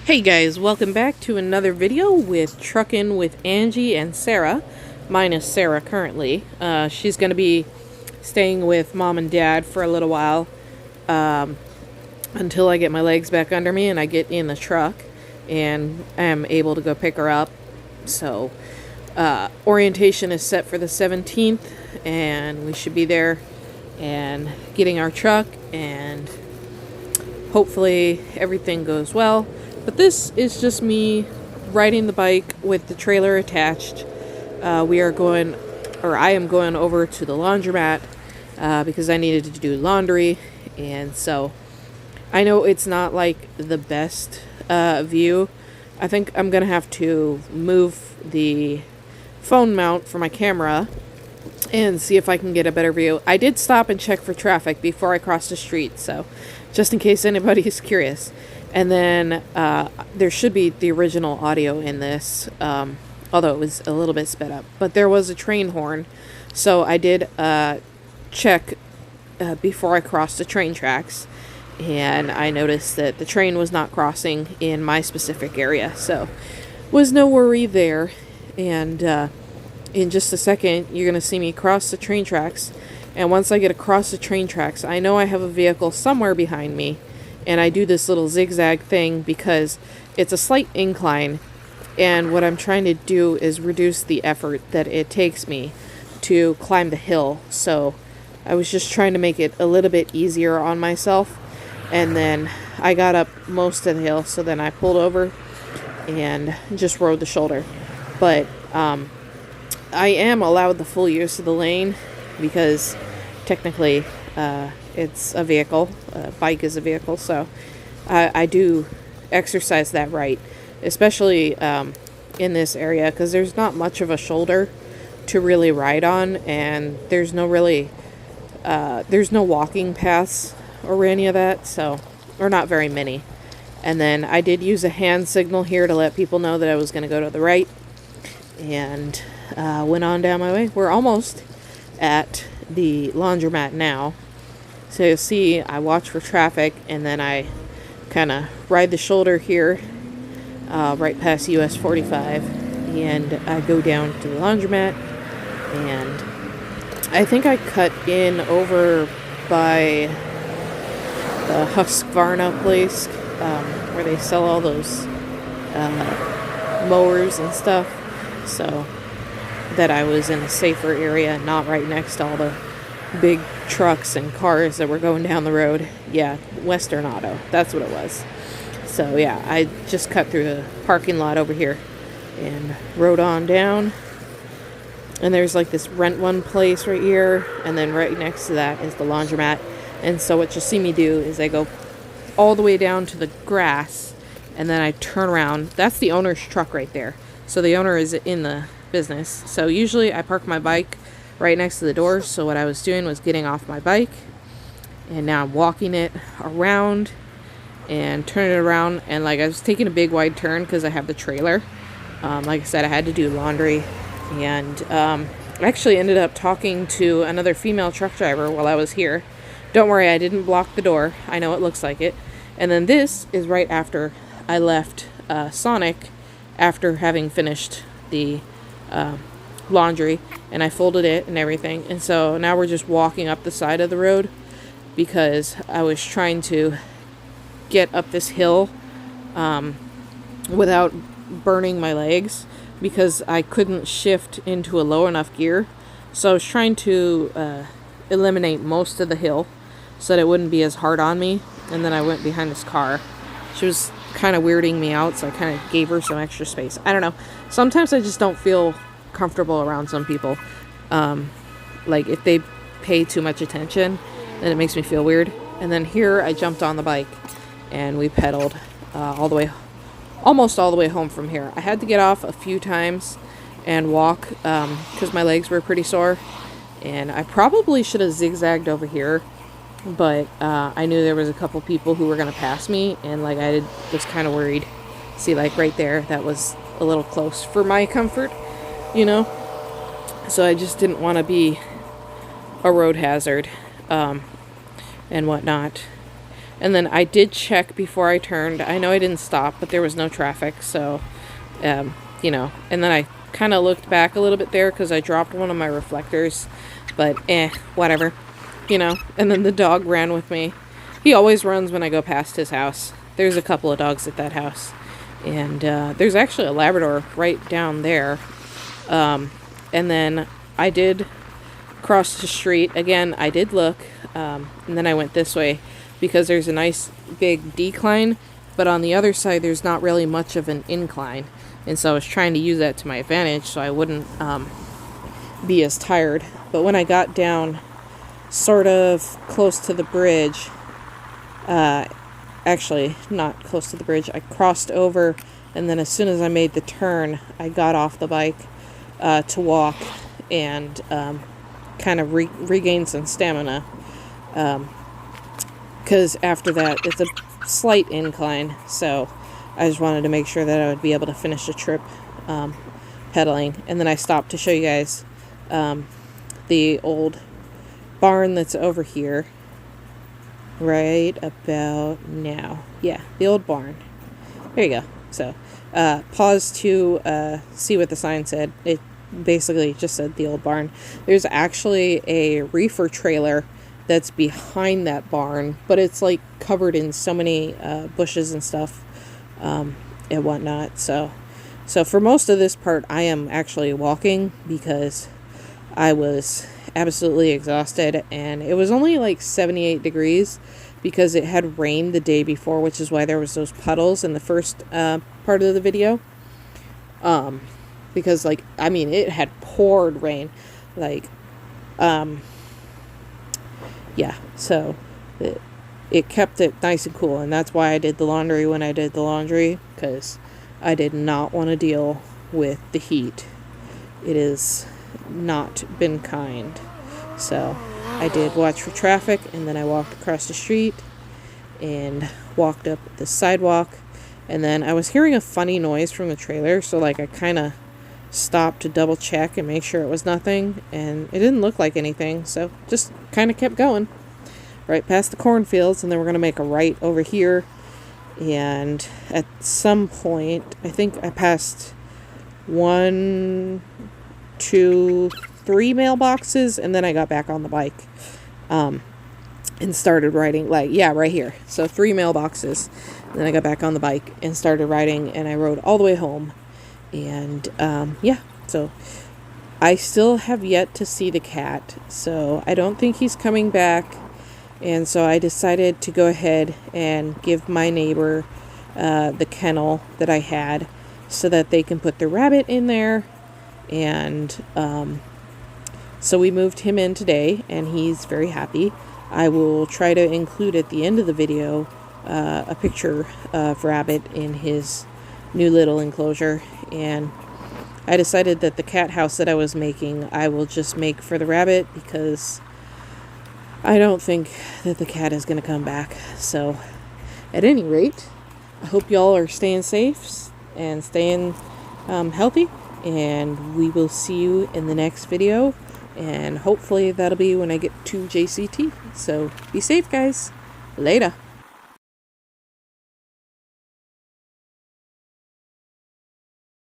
Hey guys, welcome back to another video with Truckin' with Angie and Sarah, minus Sarah currently. She's going to be staying with mom and dad for a little while until I get my legs back under me and I get in the truck and am able to go pick her up. So orientation is set for the 17th and we should be there and getting our truck, and hopefully everything goes well. But this is just me riding the bike with the trailer attached. I am going over to the laundromat because I needed to do laundry. And so I know it's not like the best view. I think I'm going to have to move the phone mount for my camera and see if I can get a better view. I did stop and check for traffic before I crossed the street, so just in case anybody is curious. And then there should be the original audio in this, although it was a little bit sped up. But there was a train horn, so I did check before I crossed the train tracks, and I noticed that the train was not crossing in my specific area, so was no worry there. And in just a second, you're going to see me cross the train tracks, and once I get across the train tracks, I know I have a vehicle somewhere behind me. And I do this little zigzag thing because it's a slight incline, and what I'm trying to do is reduce the effort that it takes me to climb the hill. So I was just trying to make it a little bit easier on myself, and then I got up most of the hill, so then I pulled over and just rode the shoulder. But I am allowed the full use of the lane because technically it's a vehicle. A bike is a vehicle, so I do exercise that right, especially in this area because there's not much of a shoulder to really ride on, and there's no walking paths or any of that, so, or not very many. And then I did use a hand signal here to let people know that I was going to go to the right, and went on down my way. We're almost at the laundromat now. So you'll see I watch for traffic, and then I kind of ride the shoulder here right past US 45, and I go down to the laundromat, and I think I cut in over by the Husqvarna place where they sell all those mowers and stuff, so that I was in a safer area, not right next to all the big trucks and cars that were going down the road. Yeah, Western Auto, that's what it was. So yeah, I just cut through the parking lot over here and rode on down, and there's like this Rent One place right here, and then right next to that is the laundromat. And so what you'll see me do is I go all the way down to the grass, and then I turn around. That's the owner's truck right there, so the owner is in the business. So usually I park my bike right next to the door. So what I was doing was getting off my bike, and now I'm walking it around and turning it around, and like I was taking a big wide turn because I have the trailer. Like I said, I had to do laundry, and I actually ended up talking to another female truck driver while I was here. Don't worry, I didn't block the door. I know it looks like it. And then this is right after I left Sonic after having finished the laundry, and I folded it and everything. And so now we're just walking up the side of the road because I was trying to get up this hill without burning my legs because I couldn't shift into a low enough gear. So I was trying to eliminate most of the hill so that it wouldn't be as hard on me. And then I went behind this car. She was kind of weirding me out, so I kind of gave her some extra space. I don't know. Sometimes I just don't feel comfortable around some people. Like if they pay too much attention, then it makes me feel weird. And then here I jumped on the bike and we pedaled almost all the way home from here. I had to get off a few times and walk because my legs were pretty sore, and I probably should have zigzagged over here, but I knew there was a couple people who were going to pass me, and like was kind of worried. See, like right there, that was a little close for my comfort, you know? So I just didn't want to be a road hazard and whatnot. And then I did check before I turned. I know I didn't stop, but there was no traffic, so, you know. And then I kind of looked back a little bit there because I dropped one of my reflectors, but whatever, you know. And then the dog ran with me. He always runs when I go past his house. There's a couple of dogs at that house. And there's actually a Labrador right down there. And then I did cross the street. Again, I did look, and then I went this way because there's a nice big decline, but on the other side there's not really much of an incline. And so I was trying to use that to my advantage so I wouldn't be as tired. But when I got down sort of close to the bridge, actually not close to the bridge, I crossed over, and then as soon as I made the turn, I got off the bike to walk and kind of regain some stamina, because after that it's a slight incline, so I just wanted to make sure that I would be able to finish the trip pedaling. And then I stopped to show you guys the old barn that's over here right about now. Yeah, the old barn. There you go. So pause to see what the sign said. It basically just said the old barn. There's actually a reefer trailer that's behind that barn, but it's like covered in so many bushes and stuff and whatnot. So for most of this part I am actually walking because I was absolutely exhausted, and it was only like 78 degrees because it had rained the day before, which is why there was those puddles in the first part of the video. Because like, I mean, it had poured rain, like, yeah, so it kept it nice and cool, and that's why I did the laundry when I did the laundry, because I did not want to deal with the heat. It has not been kind. So I did watch for traffic, and then I walked across the street and walked up the sidewalk, and then I was hearing a funny noise from the trailer, so like I kind of stopped to double check and make sure it was nothing, and it didn't look like anything, so just kind of kept going right past the cornfields, and then we're going to make a right over here. And at some point, I think I passed 1, 2, 3 mailboxes, and then I got back on the bike and started riding, like, yeah, right here. So 3 mailboxes, and then I got back on the bike and started riding, and I rode all the way home. And yeah, so I still have yet to see the cat, so I don't think he's coming back. And so I decided to go ahead and give my neighbor the kennel that I had so that they can put the rabbit in there. And so we moved him in today, and he's very happy. I will try to include at the end of the video a picture of Rabbit in his new little enclosure. And I decided that the cat house that I was making, I will just make for the rabbit, because I don't think that the cat is going to come back. So at any rate, I hope y'all are staying safe and staying healthy, and we will see you in the next video, and hopefully that'll be when I get to JCT. So be safe, guys. Later.